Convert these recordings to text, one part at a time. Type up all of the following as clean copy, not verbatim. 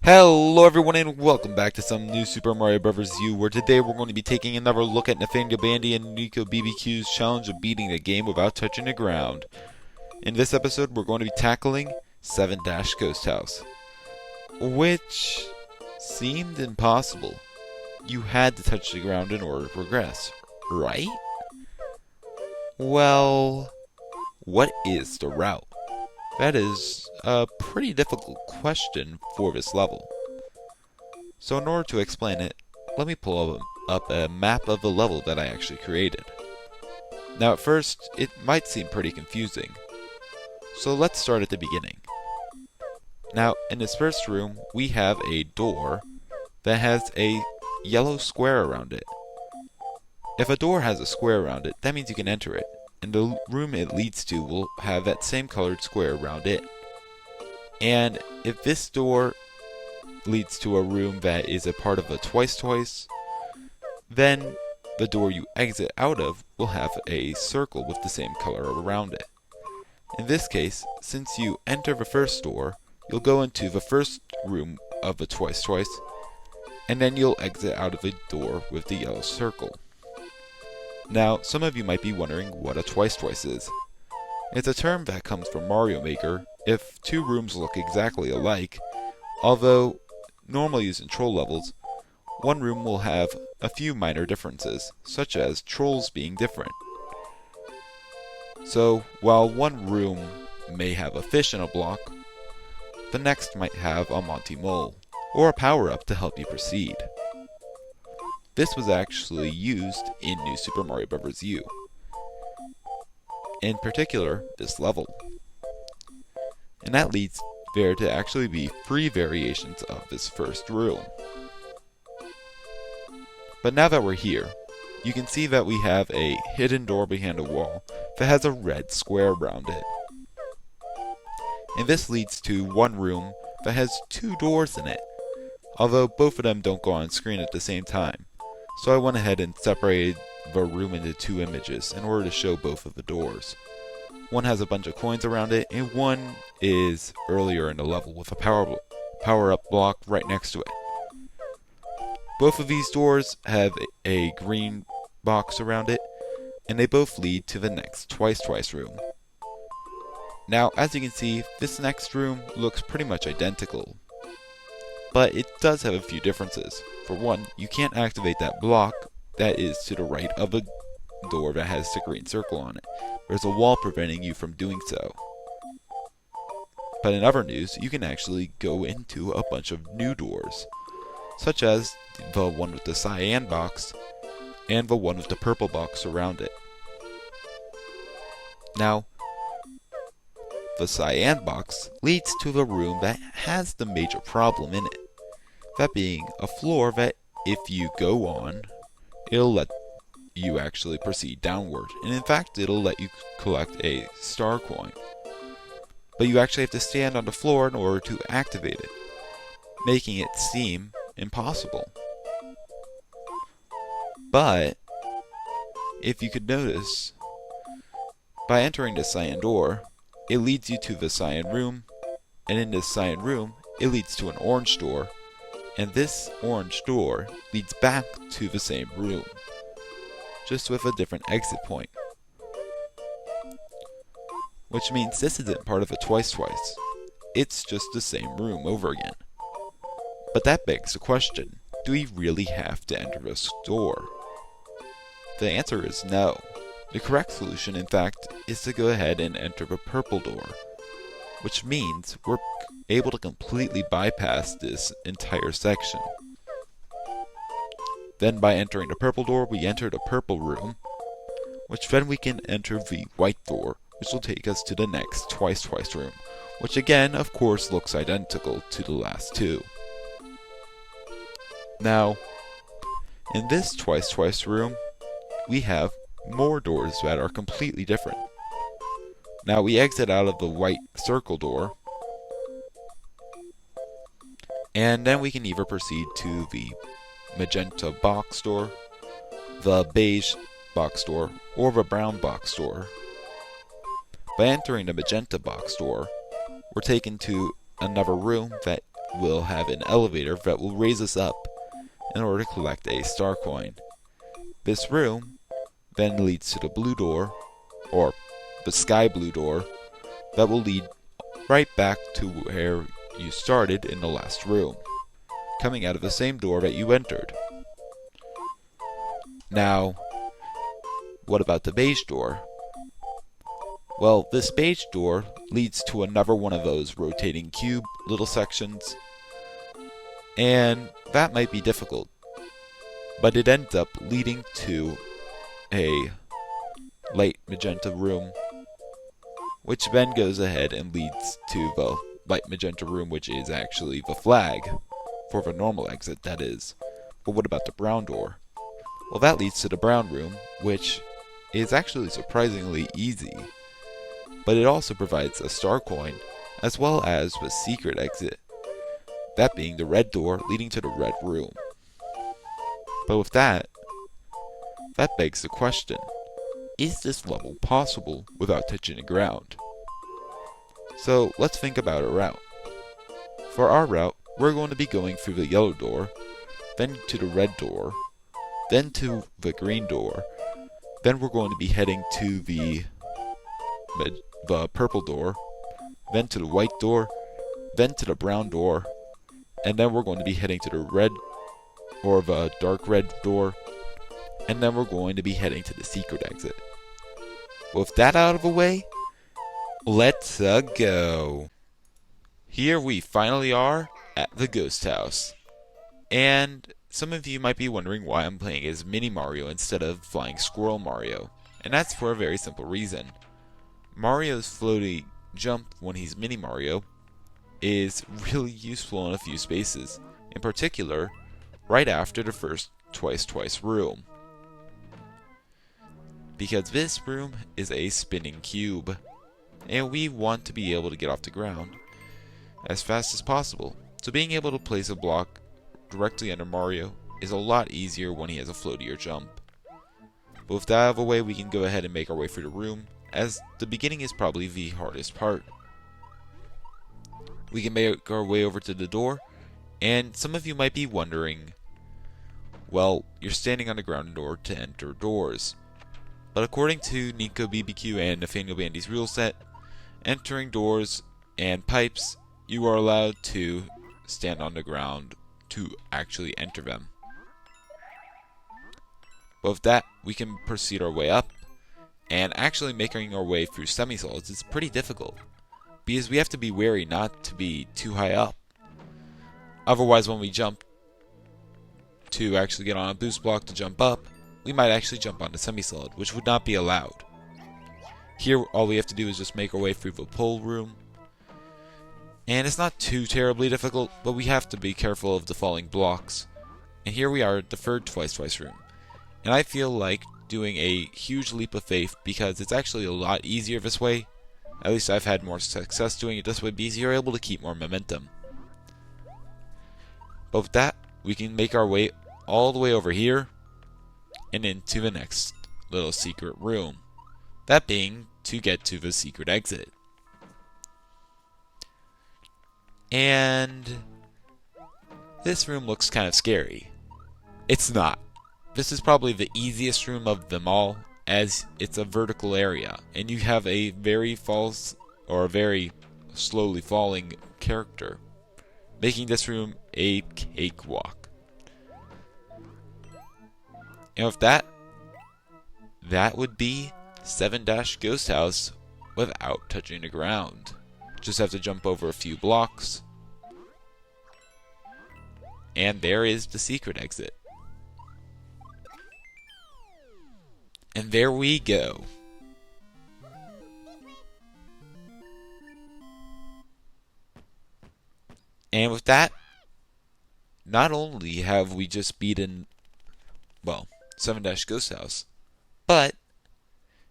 Hello everyone and welcome back to some new Super Mario Bros. U, where today we're going to be taking another look at Nathaniel Bandy and NicoBBQ's challenge of beating the game without touching the ground. In this episode we're going to be tackling 7 Ghost House, which seemed impossible. You had to touch the ground in order to progress, right? Well, what is the route? That is a pretty difficult question for this level. So in order to explain it, let me pull up a map of the level that I actually created. Now at first, it might seem pretty confusing. So let's start at the beginning. Now in this first room, we have a door that has a yellow square around it. If a door has a square around it, that means you can enter it, and the room it leads to will have that same colored square around it. And if this door leads to a room that is a part of a twice, then the door you exit out of will have a circle with the same color around it. In this case, since you enter the first door, you'll go into the first room of the twice, and then you'll exit out of the door with the yellow circle. Now, some of you might be wondering what a twice is. It's a term that comes from Mario Maker if two rooms look exactly alike, although normally used in troll levels, one room will have a few minor differences, such as trolls being different. So, while one room may have a fish in a block, the next might have a Monty Mole, or a power-up to help you proceed. This was actually used in New Super Mario Bros. U. In particular, this level. And that leads there to actually be 3 variations of this first room. But now that we're here, you can see that we have a hidden door behind a wall that has a red square around it. And this leads to one room that has 2 doors in it, although both of them don't go on screen at the same time. So I went ahead and separated the room into 2 images in order to show both of the doors. One has a bunch of coins around it, and one is earlier in the level with a power-up block right next to it. Both of these doors have a green box around it, and they both lead to the next twice room. Now, as you can see, this next room looks pretty much identical, but it does have a few differences. For one, you can't activate that block that is to the right of the door that has the green circle on it. There's a wall preventing you from doing so. But in other news, you can actually go into a bunch of new doors, such as the one with the cyan box and the one with the purple box around it. Now, the cyan box leads to the room that has the major problem in it. That being a floor that if you go on, it'll let you actually proceed downward. And in fact, it'll let you collect a star coin. But you actually have to stand on the floor in order to activate it, making it seem impossible. But, if you could notice, by entering the cyan door, it leads you to the cyan room, and in this cyan room, it leads to an orange door, and this orange door leads back to the same room, just with a different exit point. Which means this isn't part of a twice. It's just the same room over again. But that begs the question, do we really have to enter this door? The answer is no. The correct solution, in fact, is to go ahead and enter the purple door, which means we're able to completely bypass this entire section. Then by entering the purple door, we enter the purple room, which then we can enter the white door, which will take us to the next twice room, which again, of course, looks identical to the last 2. Now, in this twice room, we have more doors that are completely different. Now we exit out of the white circle door, and then we can either proceed to the magenta box door, the beige box door, or the brown box door. By entering the magenta box door, we're taken to another room that will have an elevator that will raise us up in order to collect a star coin. This room then leads to the blue door, or the sky blue door, that will lead right back to where you started in the last room, coming out of the same door that you entered. Now, what about the beige door? Well, this beige door leads to another one of those rotating cube little sections, and that might be difficult, but it ends up leading to a light magenta room, which then goes ahead and leads to the light magenta room, which is actually the flag for the normal exit, that is. But what about the brown door? Well, that leads to the brown room, which is actually surprisingly easy, but it also provides a star coin as well as the secret exit, that being the red door leading to the red room. But with that begs the question, is this level possible without touching the ground? So let's think about a route. For our route, we're going to be going through the yellow door, then to the red door, then to the green door, then we're going to be heading to the purple door, then to the white door, then to the brown door, and then we're going to be heading to the red, or the dark red door, and then we're going to be heading to the secret exit. With that out of the way, let's go. Here we finally are at the ghost house. And some of you might be wondering why I'm playing as Mini Mario instead of Flying Squirrel Mario. And that's for a very simple reason. Mario's floaty jump when he's Mini Mario is really useful in a few spaces. In particular, right after the first Twice room. Because this room is a spinning cube, and we want to be able to get off the ground as fast as possible. So being able to place a block directly under Mario is a lot easier when he has a floatier jump. But with that out of the way, we can go ahead and make our way through the room, as the beginning is probably the hardest part. We can make our way over to the door, and some of you might be wondering, well, you're standing on the ground door to enter doors. But according to NicoBBQ and Nathaniel Bandy's rule set, entering doors and pipes, you are allowed to stand on the ground to actually enter them. But with that, we can proceed our way up, and actually making our way through semi-solids is pretty difficult, because we have to be wary not to be too high up. Otherwise, when we jump to actually get on a boost block to jump up, we might actually jump onto semi-solid, which would not be allowed. Here, all we have to do is just make our way through the pole room, and it's not too terribly difficult, but we have to be careful of the falling blocks. And here we are at the third Twice room, and I feel like doing a huge leap of faith because it's actually a lot easier this way. At least I've had more success doing it this way because you're able to keep more momentum. But with that, we can make our way all the way over here and into the next little secret room. That being to get to the secret exit. And this room looks kind of scary. It's not. This is probably the easiest room of them all, as it's a vertical area, and you have a very very slowly falling character, making this room a cakewalk. And with that would be 7 Ghost House without touching the ground. Just have to jump over a few blocks. And there is the secret exit. And there we go. And with that, not only have we just beaten, well, 7 Ghost House, but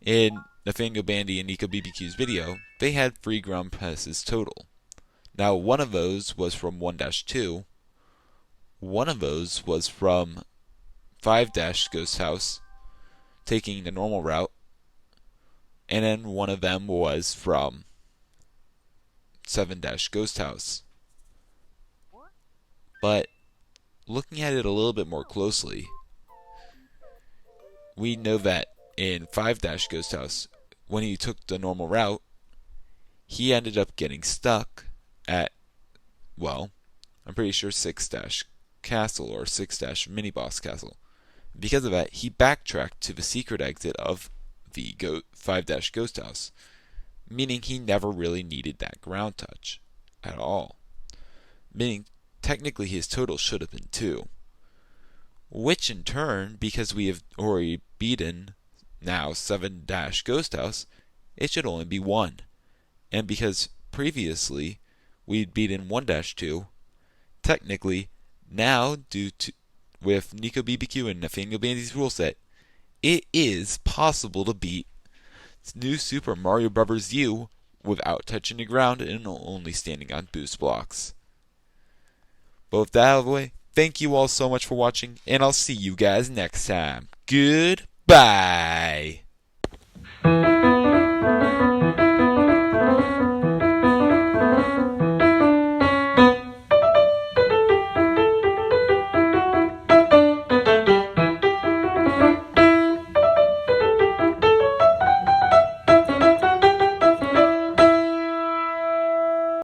in Nathaniel Bandy and NicoBBQ's video, they had 3 ground passes total. Now, one of those was from 1-2, one of those was from 5 Ghost House, taking the normal route, and then one of them was from 7 Ghost House. But looking at it a little bit more closely, we know that in 5-Ghost House, when he took the normal route, he ended up getting stuck at, well, I'm pretty sure 6-Castle or 6-Mini-Boss Castle. Because of that, he backtracked to the secret exit of the 5-Ghost House, meaning he never really needed that ground touch at all. Meaning, technically his total should have been 2. Which in turn, because we have already beaten now 7-Ghost House, it should only be 1. And because previously we'd beaten 1-2, technically, now with NicoBBQ and Nathaniel Bandy's rule set, it is possible to beat New Super Mario Bros. U without touching the ground and only standing on boost blocks. But with that out of the way, thank you all so much for watching, and I'll see you guys next time. Goodbye!